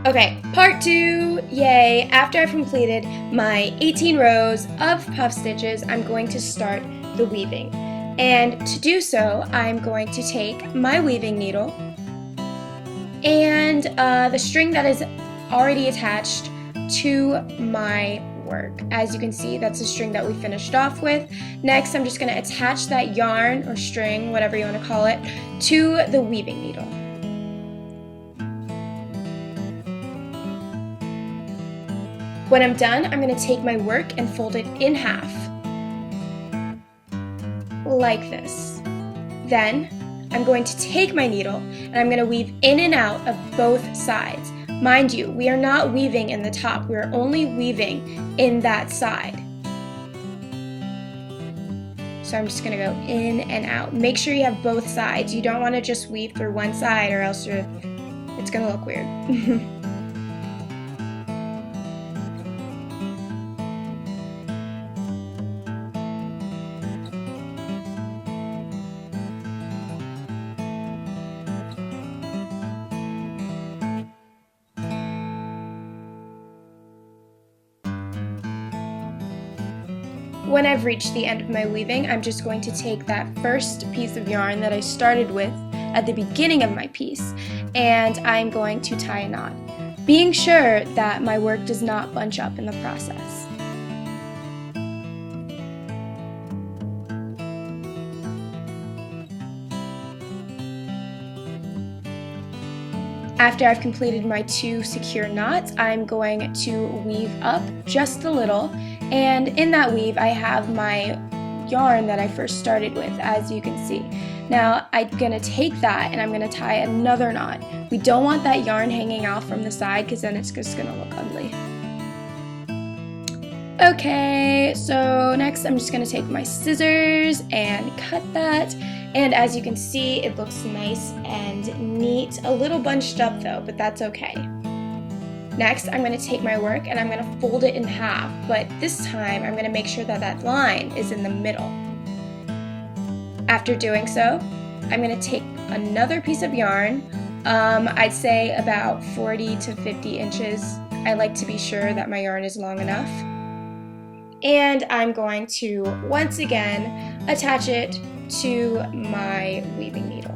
Okay, part 2, yay! After I've completed my 18 rows of puff stitches, I'm going to start the weaving. And to do so, I'm going to take my weaving needle and the string that is already attached to my work. As you can see, that's the string that we finished off with. Next, I'm just going to attach that yarn or string, whatever you want to call it, to the weaving needle. When I'm done, I'm going to take my work and fold it in half, like this. Then, I'm going to take my needle and I'm going to weave in and out of both sides. Mind you, we are not weaving in the top, we are only weaving in that side. So I'm just going to go in and out. Make sure you have both sides. You don't want to just weave through one side or else it's going to look weird. When I've reached the end of my weaving, I'm just going to take that first piece of yarn that I started with at the beginning of my piece, and I'm going to tie a knot, being sure that my work does not bunch up in the process. After I've completed my 2 secure knots, I'm going to weave up just a little, and in that weave I have my yarn that I first started with, as you can see. Now I'm going to take that and I'm going to tie another knot. We don't want that yarn hanging out from the side because then it's just going to look ugly. Okay, so next I'm just going to take my scissors and cut that. And as you can see, it looks nice and neat. A little bunched up though, but that's okay. Next, I'm going to take my work and I'm going to fold it in half, but this time I'm going to make sure that that line is in the middle. After doing so, I'm going to take another piece of yarn, I'd say about 40 to 50 inches. I like to be sure that my yarn is long enough. And I'm going to once again attach it to my weaving needle.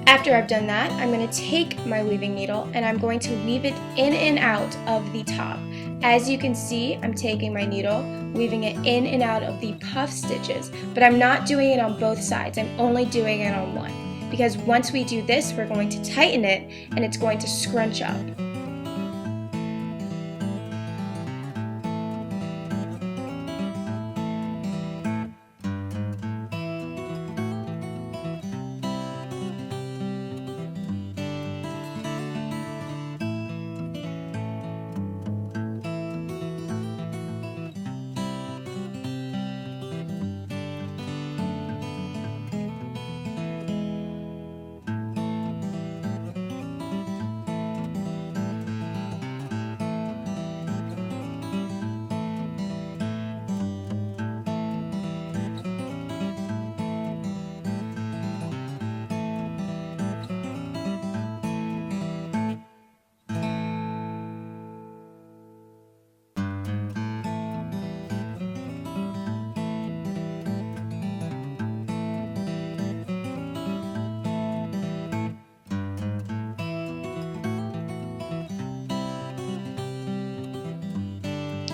After I've done that, I'm going to take my weaving needle and I'm going to weave it in and out of the top. As you can see, I'm taking my needle, weaving it in and out of the puff stitches, but I'm not doing it on both sides, I'm only doing it on one. Because once we do this, we're going to tighten it and it's going to scrunch up.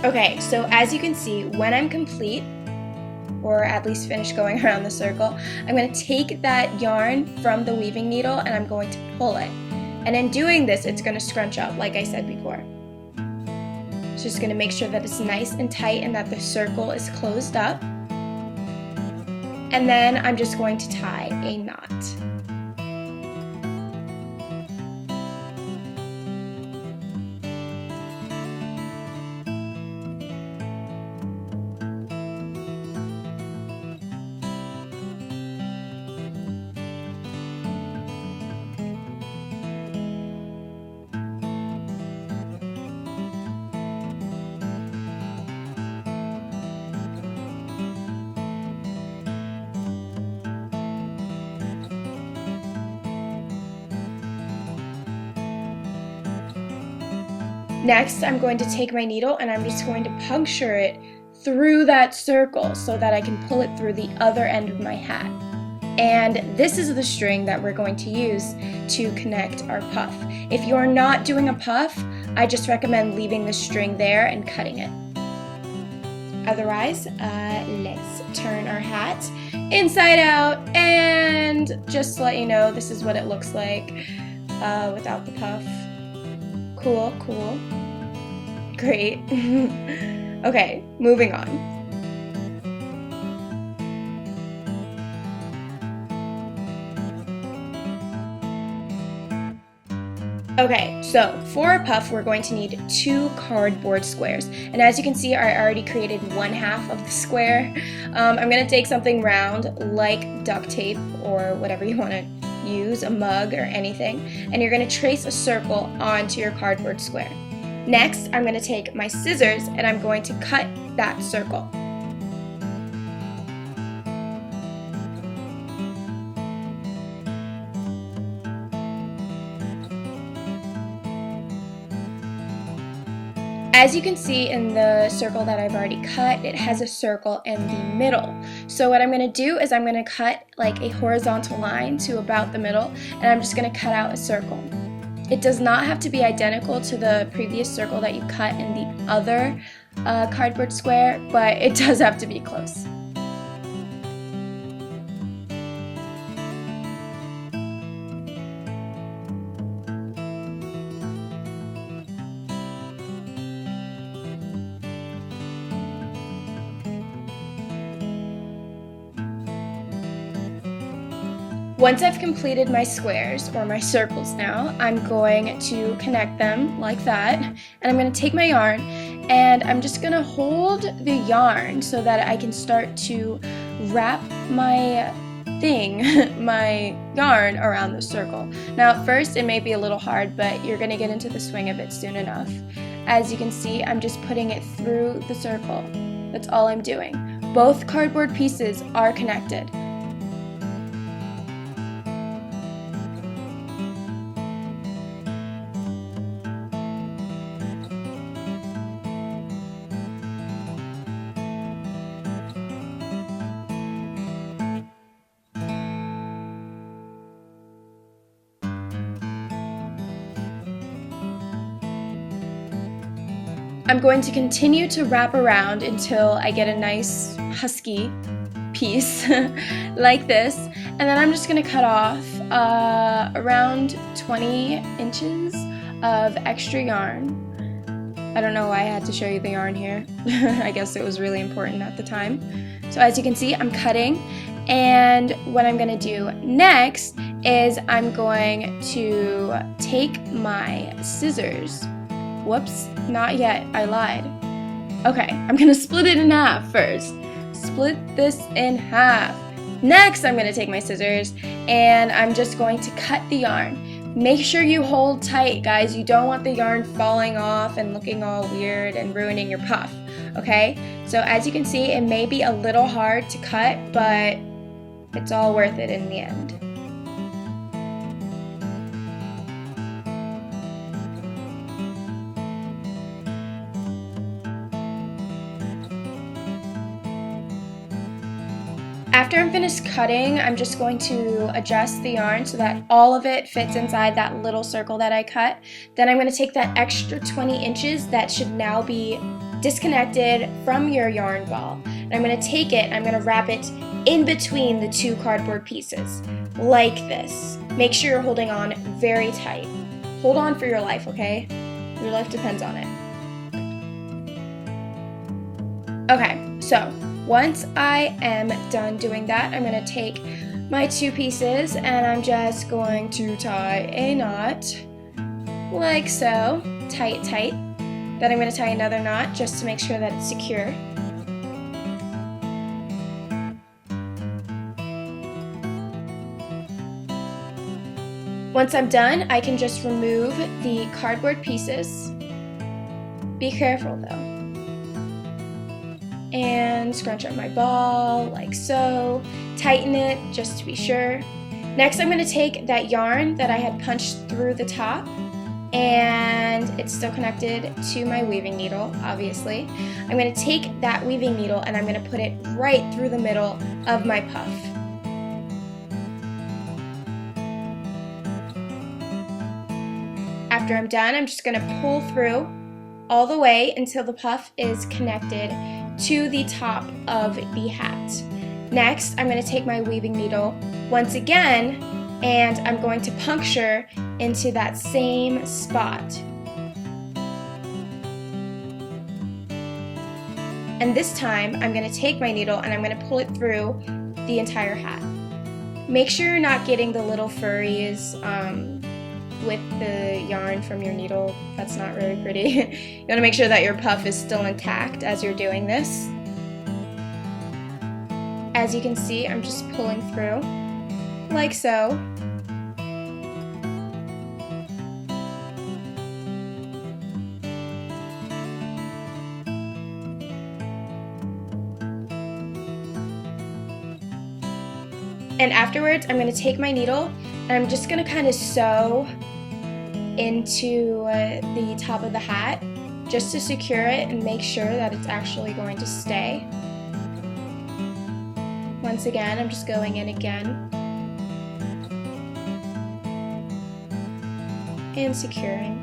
Okay, so as you can see, when I'm complete, or at least finished going around the circle, I'm going to take that yarn from the weaving needle and I'm going to pull it. And in doing this, it's going to scrunch up, like I said before. So just going to make sure that it's nice and tight and that the circle is closed up. And then I'm just going to tie a knot. Next, I'm going to take my needle and I'm just going to puncture it through that circle so that I can pull it through the other end of my hat. And this is the string that we're going to use to connect our puff. If you're not doing a puff, I just recommend leaving the string there and cutting it. Otherwise, let's turn our hat inside out, and just to let you know, this is what it looks like without the puff. Cool, cool. Great. Okay, moving on. Okay, so for a puff, we're going to need 2 cardboard squares. And as you can see, I already created 1/2 of the square. I'm going to take something round like duct tape or whatever you want to use, a mug or anything, and you're going to trace a circle onto your cardboard square. Next, I'm going to take my scissors and I'm going to cut that circle. As you can see in the circle that I've already cut, it has a circle in the middle. So what I'm going to do is I'm going to cut like a horizontal line to about the middle, and I'm just going to cut out a circle. It does not have to be identical to the previous circle that you cut in the other cardboard square, but it does have to be close. Once I've completed my squares, or my circles now, I'm going to connect them like that, and I'm going to take my yarn and I'm just going to hold the yarn so that I can start to wrap my my yarn around the circle. Now at first it may be a little hard, but you're going to get into the swing of it soon enough. As you can see, I'm just putting it through the circle. That's all I'm doing. Both cardboard pieces are connected. I'm going to continue to wrap around until I get a nice husky piece like this, and then I'm just going to cut off around 20 inches of extra yarn. I don't know why I had to show you the yarn here. I guess it was really important at the time. So as you can see, I'm cutting, and what I'm going to do next is I'm going to take my scissors. Whoops, not yet, I lied. Okay, I'm gonna split it in half first. Split this in half. Next, I'm gonna take my scissors and I'm just going to cut the yarn. Make sure you hold tight, guys. You don't want the yarn falling off and looking all weird and ruining your puff, okay? So as you can see, it may be a little hard to cut, but it's all worth it in the end. After I'm finished cutting, I'm just going to adjust the yarn so that all of it fits inside that little circle that I cut. Then I'm going to take that extra 20 inches that should now be disconnected from your yarn ball. And I'm going to take it, I'm going to wrap it in between the 2 cardboard pieces, like this. Make sure you're holding on very tight. Hold on for your life, okay? Your life depends on it. Okay, so once I am done doing that, I'm going to take my 2 pieces and I'm just going to tie a knot like so, tight, tight. Then I'm going to tie another knot just to make sure that it's secure. Once I'm done, I can just remove the cardboard pieces. Be careful though. And scrunch up my ball like so. Tighten it just to be sure. Next, I'm going to take that yarn that I had punched through the top and it's still connected to my weaving needle, obviously. I'm going to take that weaving needle and I'm going to put it right through the middle of my puff. After I'm done, I'm just going to pull through all the way until the puff is connected to the top of the hat. Next, I'm going to take my weaving needle once again and I'm going to puncture into that same spot. And this time, I'm going to take my needle and I'm going to pull it through the entire hat. Make sure you're not getting the little furries with the yarn from your needle. That's not really pretty. You want to make sure that your puff is still intact as you're doing this. As you can see, I'm just pulling through, like so. And afterwards, I'm going to take my needle and I'm just going to kind of sew into the top of the hat just to secure it and make sure that it's actually going to stay. Once again, I'm just going in again and securing.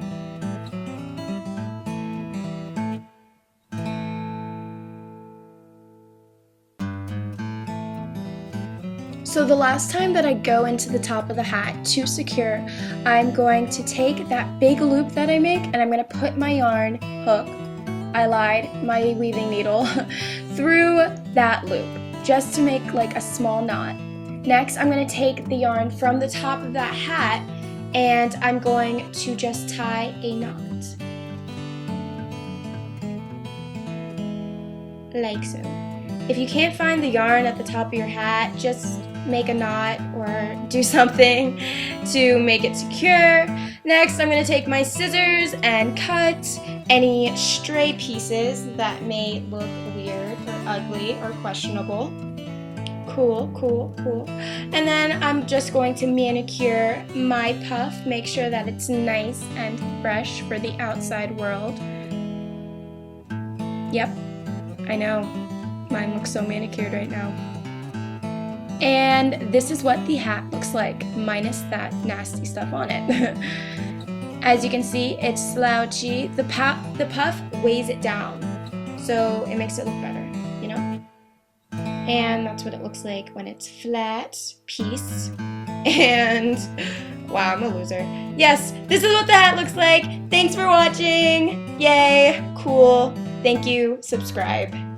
So the last time that I go into the top of the hat to secure, I'm going to take that big loop that I make and I'm going to put my yarn hook, I lied, my weaving needle, through that loop just to make like a small knot. Next, I'm going to take the yarn from the top of that hat and I'm going to just tie a knot. Like so. If you can't find the yarn at the top of your hat, just make a knot or do something to make it secure. Next, I'm going to take my scissors and cut any stray pieces that may look weird or ugly or questionable. Cool, cool, cool. And then I'm just going to manicure my puff, make sure that it's nice and fresh for the outside world. Yep, I know. Mine looks so manicured right now. And this is what the hat looks like, minus that nasty stuff on it. As you can see, it's slouchy. The puff weighs it down, so it makes it look better, you know? And that's what it looks like when it's flat piece. And wow, I'm a loser. Yes, this is what the hat looks like. Thanks for watching. Yay, cool. Thank you, subscribe.